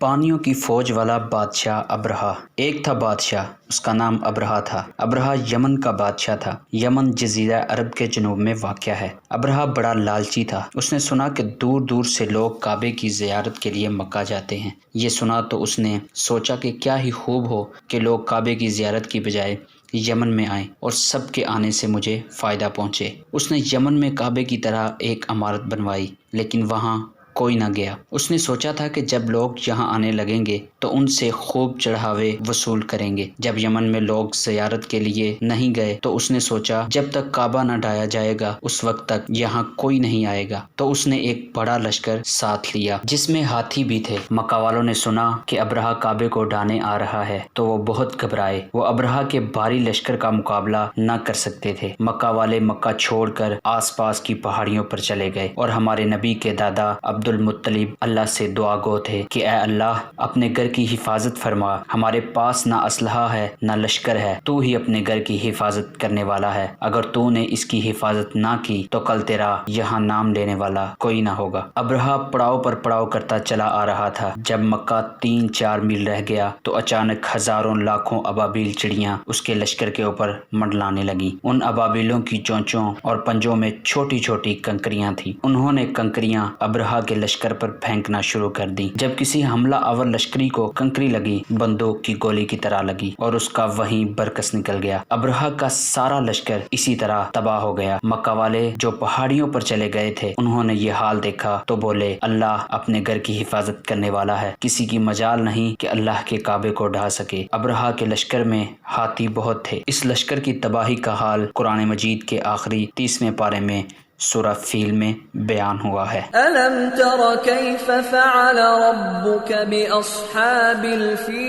پانیوں کی فوج والا بادشاہ ابرہہ۔ ایک تھا بادشاہ، اس کا نام ابرہہ تھا۔ ابرہہ یمن کا بادشاہ تھا۔ یمن جزیرہ عرب کے جنوب میں واقع ہے۔ ابرہہ بڑا لالچی تھا۔ اس نے سنا کہ دور دور سے لوگ کعبے کی زیارت کے لیے مکہ جاتے ہیں۔ یہ سنا تو اس نے سوچا کہ کیا ہی خوب ہو کہ لوگ کعبے کی زیارت کی بجائے یمن میں آئیں اور سب کے آنے سے مجھے فائدہ پہنچے۔ اس نے یمن میں کعبے کی طرح ایک عمارت بنوائی، لیکن وہاں کوئی نہ گیا۔ اس نے سوچا تھا کہ جب لوگ یہاں آنے لگیں گے تو ان سے خوب چڑھاوے وصول کریں گے۔ جب یمن میں لوگ زیارت کے لیے نہیں گئے تو اس نے سوچا جب تک کعبہ نہ ڈھایا جائے گا اس وقت تک یہاں کوئی نہیں آئے گا۔ تو اس نے ایک بڑا لشکر ساتھ لیا جس میں ہاتھی بھی تھے۔ مکہ والوں نے سنا کہ ابرہہ کعبے کو ڈھانے آ رہا ہے تو وہ بہت گھبرائے۔ وہ ابرہہ کے بھاری لشکر کا مقابلہ نہ کر سکتے تھے۔ مکہ والے مکہ چھوڑ کر آس پاس کی پہاڑیوں پر چلے گئے اور ہمارے نبی کے دادا عبد المطلب اللہ سے دعا گو تھے کہ اے اللہ اپنے گھر کی حفاظت فرما، ہمارے پاس نہ اسلحہ ہے نہ لشکر ہے، تو ہی اپنے گھر کی حفاظت کرنے والا ہے، اگر تو نے اس کی حفاظت نہ کی تو کل تیرا یہاں نام لینے والا کوئی نہ ہوگا۔ ابرہہ پڑاؤ پر پڑاؤ کرتا چلا آ رہا تھا۔ جب مکہ 3-4 میل رہ گیا تو اچانک ہزاروں لاکھوں ابابیل چڑیاں اس کے لشکر کے اوپر منڈلانے لگیں۔ ان ابابیلوں کی چونچوں اور پنجوں میں چھوٹی چھوٹی کنکریاں تھیں۔ انہوں نے کنکریاں ابرہہ کے لشکر پر پھینکنا شروع کر دی۔ جب کسی حملہ آور لشکری کو کنکری لگی، بندوق کی گولی کی طرح لگی اور اس کا وہیں برکس نکل گیا۔ ابرہہ کا سارا لشکر اسی طرح تباہ ہو گیا۔ مکہ والے جو پہاڑیوں پر چلے گئے تھے انہوں نے یہ حال دیکھا تو بولے اللہ اپنے گھر کی حفاظت کرنے والا ہے، کسی کی مجال نہیں کہ اللہ کے کعبے کو ڈھا سکے۔ ابرہہ کے لشکر میں ہاتھی بہت تھے۔ اس لشکر کی تباہی کا حال قرآن مجید کے آخری 30ویں پارے میں سورہ فیل میں بیان ہوا ہے۔ أَلَمْ تَرَ كَيْفَ فَعَلَ رَبُّكَ بِأَصْحَابِ الْفِيلِ؟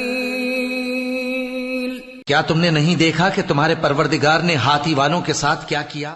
کیا تم نے نہیں دیکھا کہ تمہارے پروردگار نے ہاتھی والوں کے ساتھ کیا کیا؟